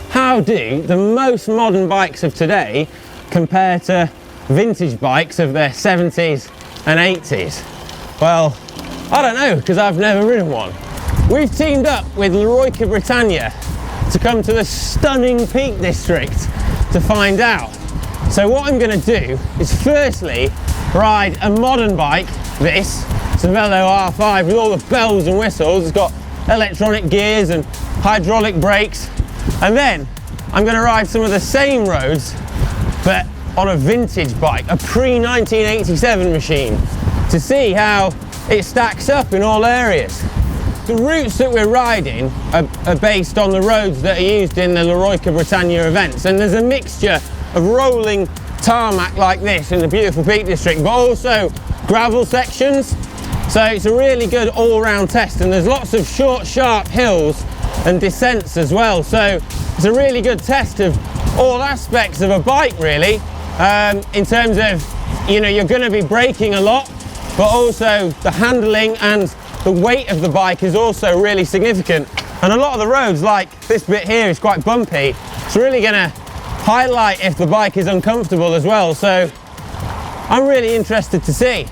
How do the most modern bikes of today compare to vintage bikes of the 70s and 80s? Well, I don't know, because I've never ridden one. We've teamed up with Leroyca Britannia to come to the stunning Peak District to find out. So what I'm going to do is firstly ride a modern bike, this Civello R5 with all the bells and whistles. It's got electronic gears and hydraulic brakes, and then I'm going to ride some of the same roads but on a vintage bike, a pre-1987 machine, to see how it stacks up in all areas. The routes that we're riding are based on the roads that are used in the Leroyca Britannia events, and there's a mixture of rolling tarmac like this in the beautiful Peak District, but also gravel sections. So it's a really good all-round test, and there's lots of short, sharp hills and descents as well. So it's a really good test of all aspects of a bike, really, in terms of, you know, you're going to be braking a lot, but also the handling and the weight of the bike is also really significant. And a lot of the roads, like this bit here, is quite bumpy. It's really going to highlight if the bike is uncomfortable as well. So I'm really interested to see.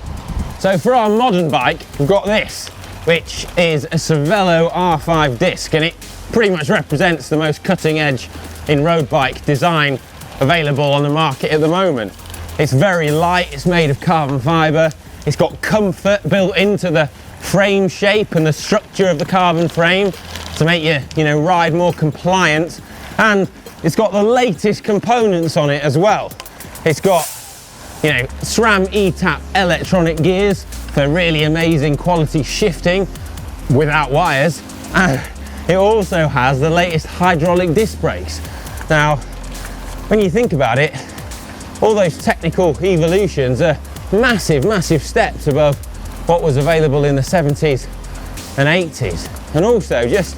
So for our modern bike, we've got this, which is a Civello R5 Disc, and it pretty much represents the most cutting edge in road bike design available on the market at the moment. It's very light, it's made of carbon fibre, it's got comfort built into the frame shape and the structure of the carbon frame to make you know, ride more compliant, and it's got the latest components on it as well. It's got, you know, SRAM E-tap electronic gears for really amazing quality shifting without wires, and it also has the latest hydraulic disc brakes. Now, when you think about it, all those technical evolutions are massive, massive steps above what was available in the 70s and 80s. And also just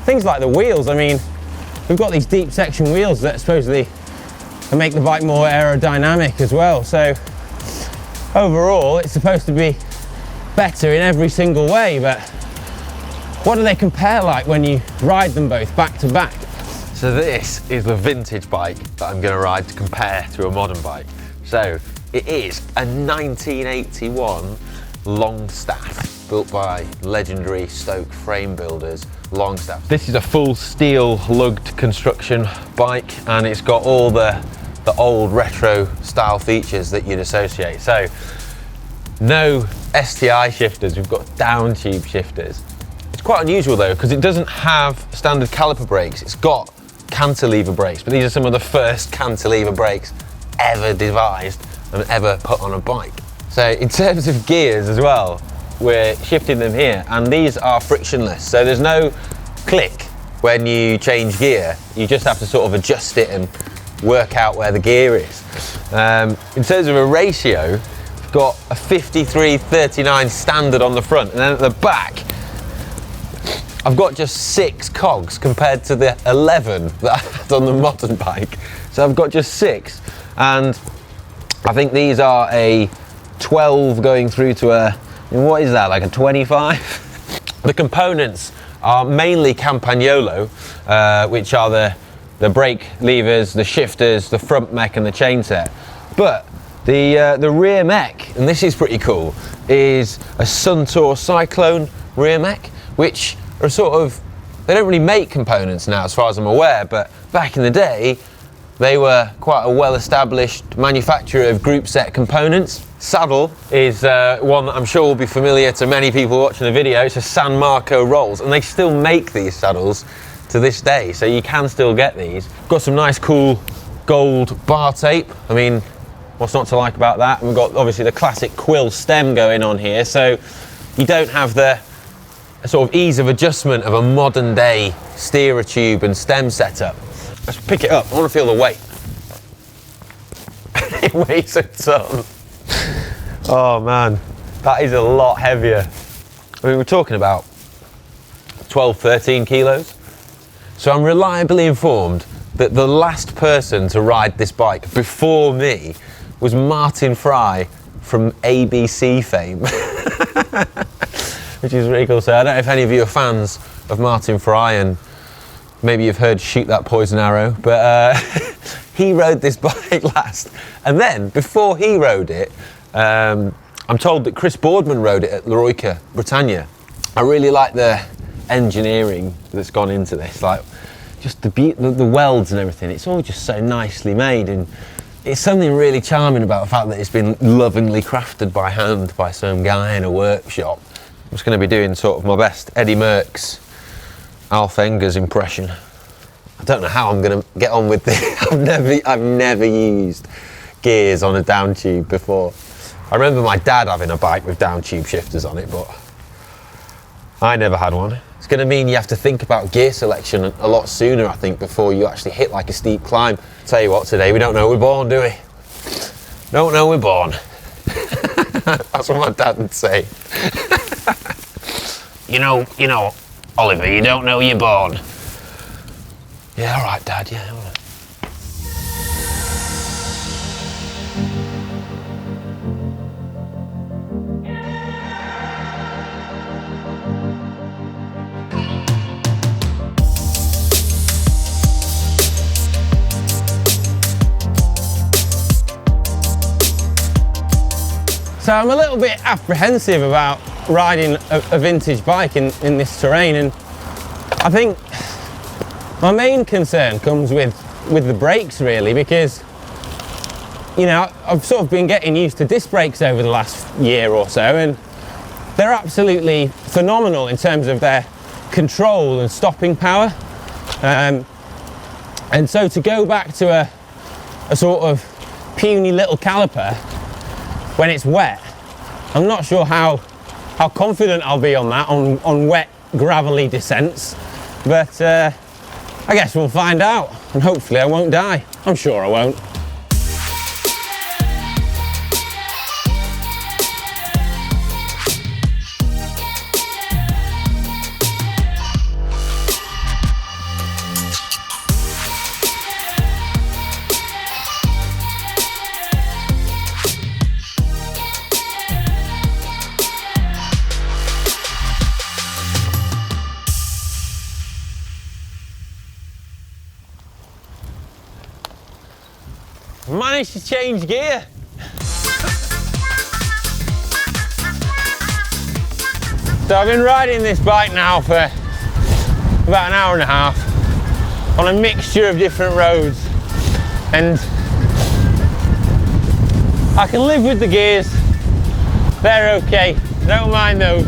things like the wheels. I mean, we've got these deep section wheels that supposedly make the bike more aerodynamic as well. So overall, it's supposed to be better in every single way, but what do they compare like when you ride them both back to back? So this is the vintage bike that I'm going to ride to compare to a modern bike. So it is a 1981 Longstaff, built by legendary Stoke frame builders Longstaff. This is a full steel lugged construction bike, and it's got all the old retro style features that you'd associate. So no STI shifters, we've got down tube shifters. It's quite unusual though, because it doesn't have standard caliper brakes. It's got cantilever brakes, but these are some of the first cantilever brakes ever devised and ever put on a bike. So in terms of gears as well, we're shifting them here, and these are frictionless. So there's no click when you change gear. You just have to sort of adjust it and work out where the gear is. In terms of a ratio, we've got a 53-39 standard on the front, and then at the back, I've got just 6 cogs compared to the 11 that I had on the modern bike. So I've got just 6, and I think these are a 12 going through to a, what is that, like a 25? The components are mainly Campagnolo, which are the brake levers, the shifters, the front mech and the chain set. But the rear mech, and this is pretty cool, is a Suntour Cyclone rear mech, which are sort of, they don't really make components now as far as I'm aware, but back in the day, they were quite a well-established manufacturer of group set components. Saddle is one that I'm sure will be familiar to many people watching the video. It's a San Marco Rolls, and they still make these saddles to this day, so you can still get these. Got some nice cool gold bar tape. I mean, what's not to like about that? And we've got obviously the classic quill stem going on here, so you don't have the sort of ease of adjustment of a modern day steerer tube and stem setup. Let's pick it up. I want to feel the weight. It weighs a ton. Oh man, that is a lot heavier. I mean, we're talking about 12, 13 kilos. So I'm reliably informed that the last person to ride this bike before me was Martin Fry from ABC fame. Which is really cool. So I don't know if any of you are fans of Martin Fry, and maybe you've heard Shoot That Poison Arrow, but he rode this bike last. And then, before he rode it, I'm told that Chris Boardman rode it at Leroyca, Britannia. I really like the engineering that's gone into this, like just the welds and everything. It's all just so nicely made, and it's something really charming about the fact that it's been lovingly crafted by hand by some guy in a workshop. I'm just going to be doing sort of my best Eddie Merckx, Alf Engers impression. I don't know how I'm going to get on with this. I've never used gears on a down tube before. I remember my dad having a bike with down tube shifters on it, but I never had one. It's going to mean you have to think about gear selection a lot sooner, I think, before you actually hit like a steep climb. Tell you what, today we don't know we're born, do we? Don't know we're born. That's what my dad would say. You know, Oliver, you don't know you're born. Yeah, all right, Dad, yeah, all right. So I'm a little bit apprehensive about riding a vintage bike in this terrain, and I think my main concern comes with the brakes, really, because, you know, I've sort of been getting used to disc brakes over the last year or so, and they're absolutely phenomenal in terms of their control and stopping power. And so to go back to a sort of puny little caliper when it's wet, I'm not sure how confident I'll be on that on wet gravelly descents, but I guess we'll find out, and hopefully I won't die. I'm sure I won't. Managed to change gear. So I've been riding this bike now for about an hour and a half on a mixture of different roads, and I can live with the gears. They're okay, don't mind those.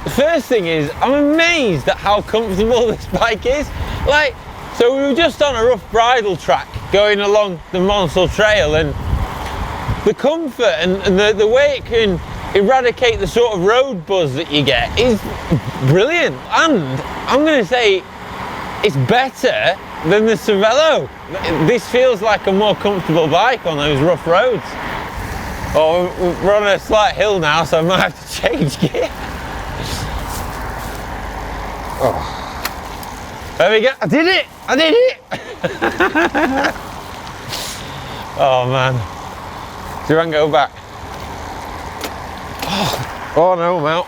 The first thing is, I'm amazed at how comfortable this bike is. Like, so we were just on a rough bridle track going along the Monsell Trail, and the comfort and the way it can eradicate the sort of road buzz that you get is brilliant, and I'm going to say it's better than the Civello. This feels like a more comfortable bike on those rough roads. Oh, we're on a slight hill now, so I might have to change gear. Oh. There we go, I did it! Oh man, do you want to go back? Oh no, I'm out.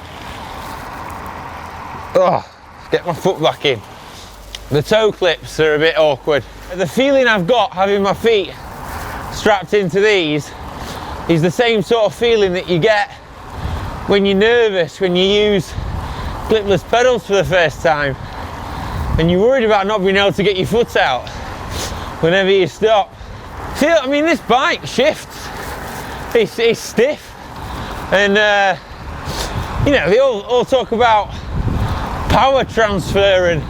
Oh, get my foot back in. The toe clips are a bit awkward. The feeling I've got having my feet strapped into these is the same sort of feeling that you get when you're nervous, when you use clipless pedals for the first time, and you're worried about not being able to get your foot out whenever you stop. I mean, this bike shifts. It's stiff, and you know, they all talk about power transfer and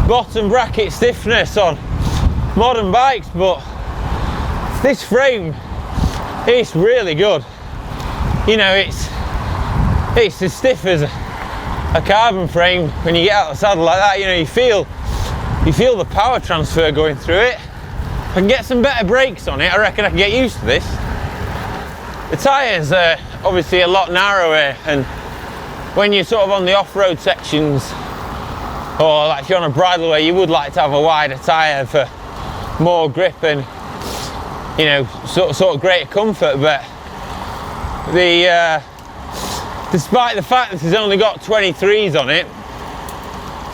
bottom bracket stiffness on modern bikes, but this frame, it's really good. You know, it's as stiff as a carbon frame. When you get out of the saddle like that, you know, you feel the power transfer going through it. If I can get some better brakes on it, I reckon I can get used to this. The tyres are obviously a lot narrower, and when you're sort of on the off-road sections, or like if you're on a bridleway, you would like to have a wider tyre for more grip and, you know, sort of greater comfort. But despite the fact that it's only got 23s on it,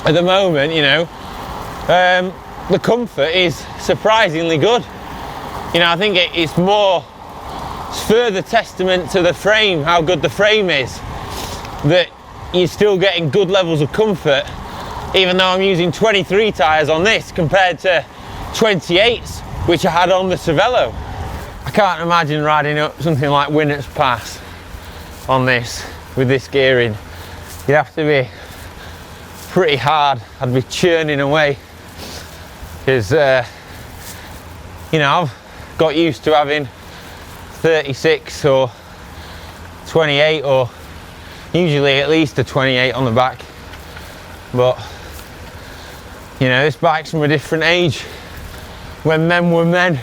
at the moment, you know, the comfort is surprisingly good. You know, I think it's further testament to the frame, how good the frame is, that you're still getting good levels of comfort, even though I'm using 23 tyres on this compared to 28s, which I had on the Civello. I can't imagine riding up something like Winner's Pass on this with this gearing. You'd have to be pretty hard. I'd be churning away because, you know, I've got used to having 36 or 28, or usually at least a 28 on the back. But, you know, this bike's from a different age, when men were men.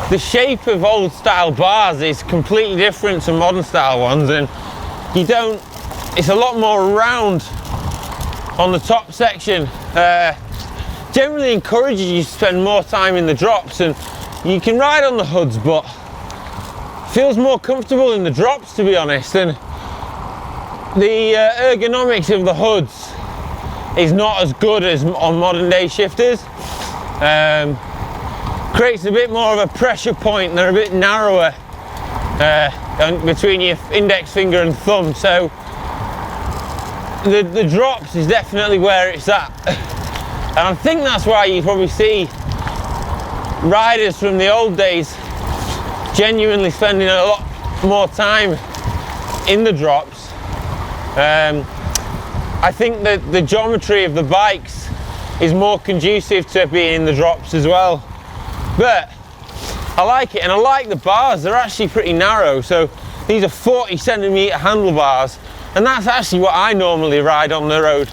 The shape of old style bars is completely different to modern style ones, and it's a lot more round on the top section. Generally encourages you to spend more time in the drops, and you can ride on the hoods, but feels more comfortable in the drops, to be honest. And the ergonomics of the hoods is not as good as on modern day shifters. Creates a bit more of a pressure point. They're a bit narrower between your index finger and thumb, so the drops is definitely where it's at. And I think that's why you probably see riders from the old days genuinely spending a lot more time in the drops. I think that the geometry of the bikes is more conducive to being in the drops as well. But I like it, and I like the bars. They're actually pretty narrow, so these are 40cm handlebars, and that's actually what I normally ride on the road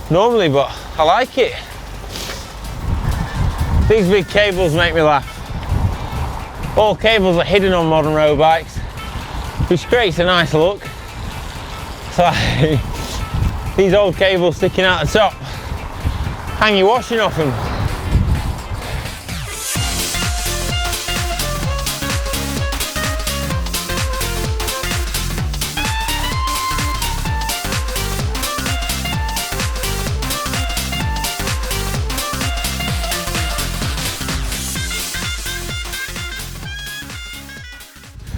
normally, but I like it. These big cables make me laugh. All cables are hidden on modern road bikes, which creates a nice look. So these old cables sticking out the top, hang your washing off them.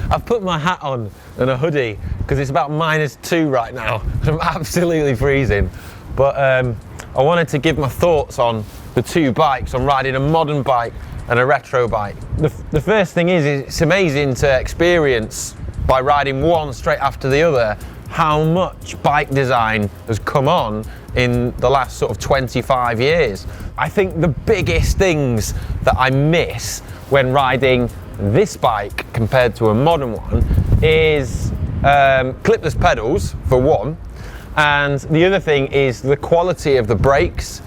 I've put my hat on and a hoodie because it's about -2 right now. I'm absolutely freezing. But I wanted to give my thoughts on the two bikes, on riding a modern bike and a retro bike. The first thing is it's amazing to experience, by riding one straight after the other, how much bike design has come on in the last sort of 25 years. I think the biggest things that I miss when riding this bike compared to a modern one is clipless pedals, for one, and the other thing is the quality of the brakes.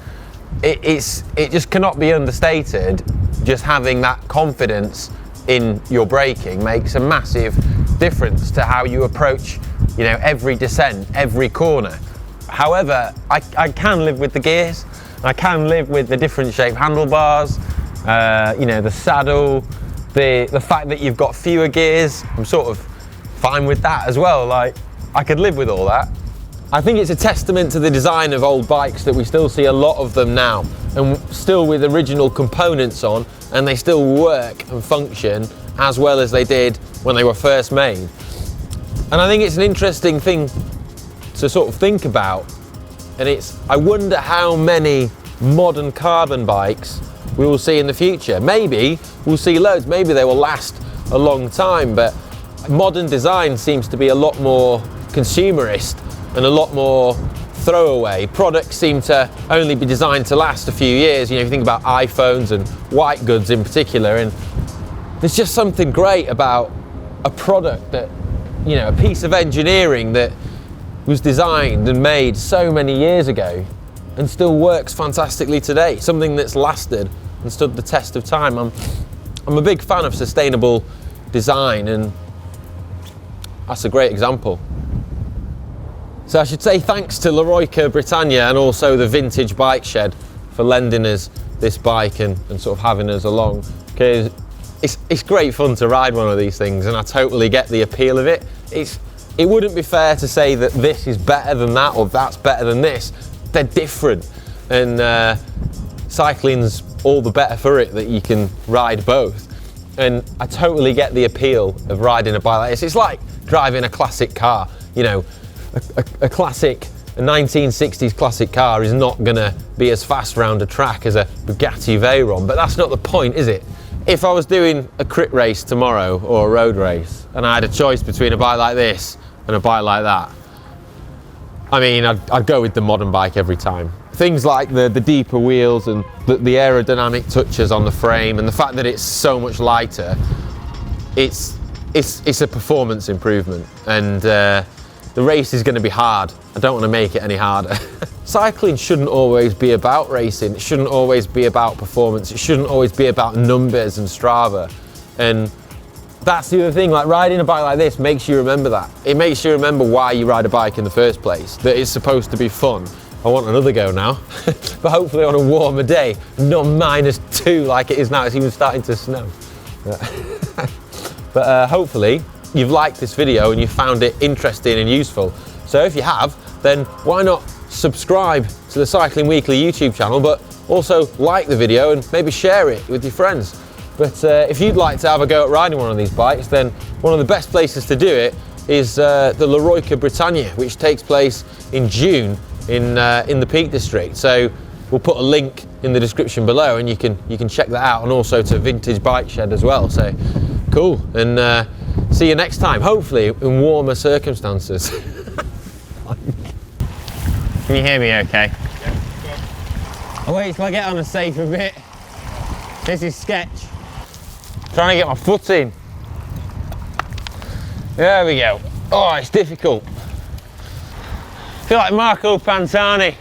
It just cannot be understated. Just having that confidence in your braking makes a massive difference to how you approach, you know, every descent, every corner. However, I can live with the gears. I can live with the different shaped handlebars, you know, the saddle, the fact that you've got fewer gears. I'm sort of fine with that as well. Like, I could live with all that. I think it's a testament to the design of old bikes that we still see a lot of them now, and still with original components on, and they still work and function as well as they did when they were first made. And I think it's an interesting thing to sort of think about, and I wonder how many modern carbon bikes we will see in the future. Maybe we'll see loads, maybe they will last a long time, but modern design seems to be a lot more consumerist and a lot more throwaway. Products seem to only be designed to last a few years. You know, if you think about iPhones and white goods in particular, and there's just something great about a product that, you know, a piece of engineering that was designed and made so many years ago and still works fantastically today. Something that's lasted and stood the test of time. I'm a big fan of sustainable design, and that's a great example. So I should say thanks to Leroyca Britannia and also the Vintage Bike Shed for lending us this bike and sort of having us along, because it's great fun to ride one of these things, and I totally get the appeal of it. It's it wouldn't be fair to say that this is better than that or that's better than this. They're different, and cycling's all the better for it that you can ride both. And I totally get the appeal of riding a bike like this. It's like driving a classic car. You know, a classic, a 1960s classic car is not gonna be as fast round a track as a Bugatti Veyron, but that's not the point, is it? If I was doing a crit race tomorrow or a road race and I had a choice between a bike like this and a bike like that, I mean, I'd go with the modern bike every time. Things like the deeper wheels and the aerodynamic touches on the frame and the fact that it's so much lighter, it's a performance improvement, and the race is going to be hard. I don't want to make it any harder. Cycling shouldn't always be about racing. It shouldn't always be about performance. It shouldn't always be about numbers and Strava. And that's the other thing, like riding a bike like this makes you remember that. It makes you remember why you ride a bike in the first place, that it's supposed to be fun. I want another go now, but hopefully on a warmer day, not -2 like it is now. It's even starting to snow. But hopefully you've liked this video and you found it interesting and useful. So if you have, then why not subscribe to the Cycling Weekly YouTube channel, but also like the video and maybe share it with your friends. But if you'd like to have a go at riding one of these bikes, then one of the best places to do it is the La Roica Britannia, which takes place in June in the Peak District. So we'll put a link in the description below, and you can check that out, and also to Vintage Bike Shed as well. So cool, and see you next time, hopefully in warmer circumstances. Can you hear me okay? Yeah. Oh wait till I get on a safer bit. This is sketch. Trying to get my foot in. There we go. Oh, it's difficult. I feel like Marco Pantani.